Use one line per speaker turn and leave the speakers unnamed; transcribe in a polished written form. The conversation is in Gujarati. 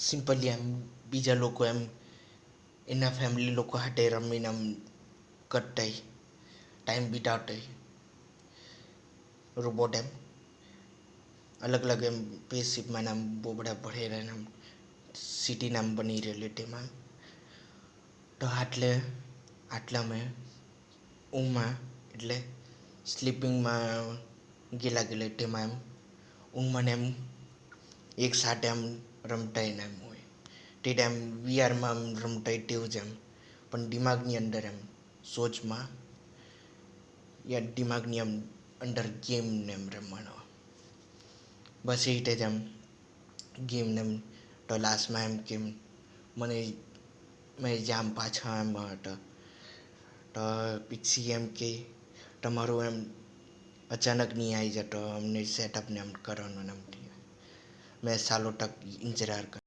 સિમ્પલી એમ બીજા લોકો એમ એના ફેમિલી લોકો હાટે રમીને એમ કરતા ટાઈમ બિતાવતા રોબોટ એમ अलग अलग एम स्पेसशिप में नाम बહુ બધા ભરે રહે નામ સિટી નામ બની રહેલી તેમાં તો આટલા મેં ઊંઘમાં એટલે સ્લીપિંગમાં ગયેલા તેમાં એમ ઊંઘમાં એમ એક સાથે એમ રમતા એમ હોય તે ટાઈમ વીઆરમાં રમતા તેવું જ એમ પણ દિમાગની અંદર એમ સોચમાં યા દિમાગની એમ અંદર ગેમને એમ રમવાનો બસ એ રીતે જ એમ ગેમને એમ તો લાસ્ટમાં એમ કે મેં જામ પાછા એમ હતો તો પિક્સી એમ કે તમારું એમ અચાનક નહીં આવી જતો અમને સેટઅપને એમ કરવાનું એમ મેં સાલો તક ઇંતજાર